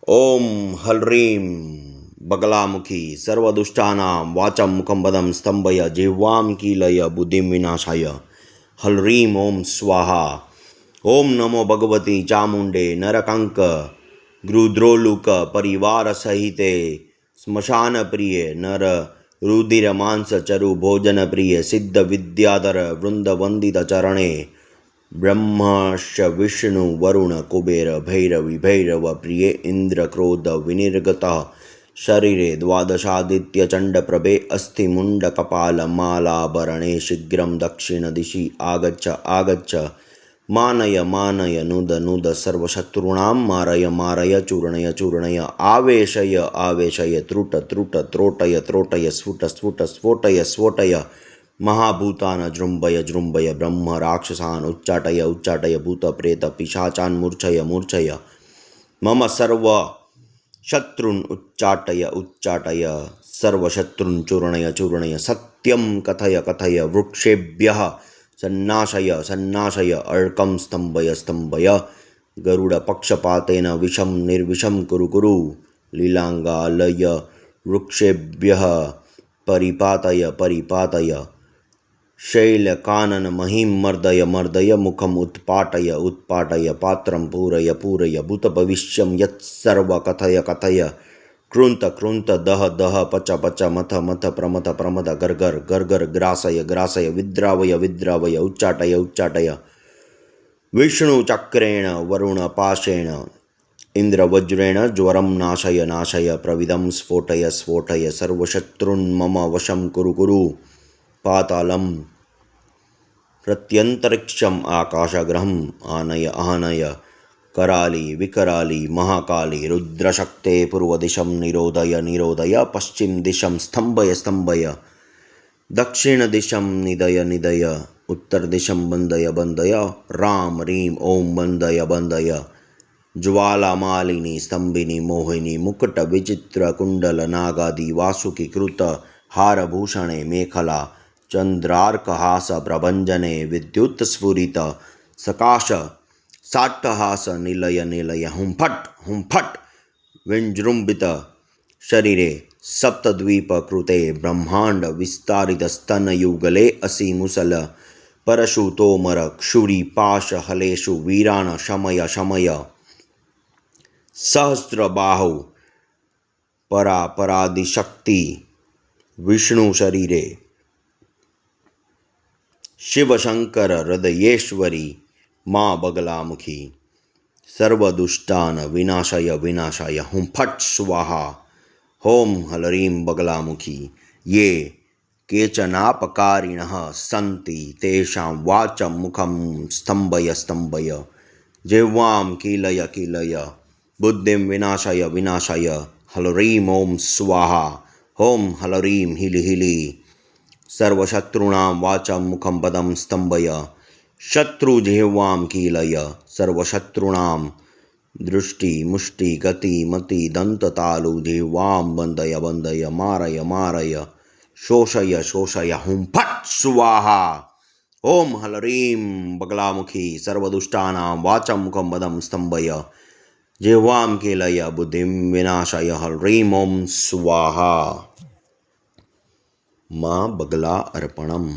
ओम हल्रीं बगलामुखी सर्वदुष्टानां वाचं मुखं पदं स्तंभय जिह्वां कीलय बुद्धिं विनाशाय हल्रीं ओम स्वाहा। ओम नमो भगवती चामुंडे नरकंक गृद्रोलुक परिवार सहिते स्मशान प्रिय नर रुधिर मांस चरु भोजन प्रिय सिद्ध विद्याधर वृंद वंदित चरणे ब्रह्मश्च विष्णु वरुण कुबेर भैरवी भैरव प्रिय इंद्र क्रोध विनिर्गतः शरीरे द्वादशादित्य चंड प्रभे अस्ति मुंड कपाल मालाभरणे शीघ्रं दक्षिण दिशि आगच्छ आगच्छ मानय मानय नुद नुद सर्वशत्रूणां मारय मारय चूर्णय चूर्णय आवेशय आवेशय त्रुट त्रुट त्रोटय त्रोटय स्फुट स्फुट स्फोटय स्फोटय महाभूतान जृंभय जृंभय ब्रह्म राक्षसान् उच्चाटय उच्चाटय भूत प्रेत पिशाचान् मूर्छय मूर्छय मम सर्व शत्रुन् उच्चाटय उच्चाटय सर्वशत्रुन् चूर्णय चूर्णय सत्यं कथय कथय वृक्षेभ्यः सन्नाशय सन्नाशय अर्कं स्तंभय स्तंभय गरुड पक्षपातेन विषं निर्विषं कुरु कुरु लीलांगालय वृक्षेभ्यः परिपातय परिपातय शैलकानन महिं मर्दय मर्दय मुखम उत्पाटय उत्पाटय पात्रं पूरय पूरय भूतभविष्यं यत्सर्व कथय कथय कृंत कृंत दह दह पच पच मथ मथ प्रमथ प्रमथ गर्गर गर्गर ग्रासय ग्रासय विद्रावय विद्रावय उच्चाटय उच्चाटय विष्णु चक्रेण वरुण पाशेण इंद्र वज्रेण ज्वरं नाशय नाशय प्रविदं स्फोटय स्फोटय सर्वशत्रुन् मम वशं कुरु कुरु पातालं प्रत्यंतरिक्षम आकाशग्रहम आनय आनय कराली विकराली महाकाली रुद्रशक्ते पूर्वदिशं निरोधय निरोधय पश्चिम दिशं स्तंभय स्तंभय दक्षिण दिशं निदय निदय उत्तर दिशं बंदय बंदय राम रीम ओम बंदय बंदय ज्वालामालिनी स्तंभिनी मोहिनी मुकुट विचित्र कुंडल नागादि वासुकी कृत हारभूषणे मेखला चंद्रार्कहास प्रभंजने विद्युत स्फुरित सकाश साट्टहास निलय निलय हुं फट विजृंभित शरीरे सप्तद्वीप कृते ब्रह्मांड विस्तारित स्तन युगले असि मुसल परशु तोमर क्षुरी पाश हलेषु वीरान शमय शमय सहस्रबाहु परा परादिशक्ति विष्णु शरीरे शिव शंकर हृदयेश्वरी माँ बगलामुखी सर्वदुष्टान विनाशाय विनाशाय हुं फट स्वाहा। होम हलरीं बगलामुखी। ये केचनापकारिणः सन्ति तेषां वाचं मुखं स्तंभय स्तंभय जिह्वां कीलय कीलय बुद्धिं विनाशाय विनाशाय हलरीं ओम स्वाहा। होम हलरीं हिलि हिलि सर्वशत्रूणां वाचं मुखं पदं स्तंभय शत्रुजिह्वां कीलय सर्वशत्रूणां दृष्टि मुष्टि गति मति दंततालु जिह्वां बंदय बंदय मारय मारय शोषय शोषय हुं फट स्वाहा। ओम हलरीं बगलामुखी सर्वदुष्टानां वाचं मुखं पदं स्तंभय जिह्वां कीलय बुद्धिं विनाशाय हलरीं ओम स्वाहा। माँ बगला अर्पणम।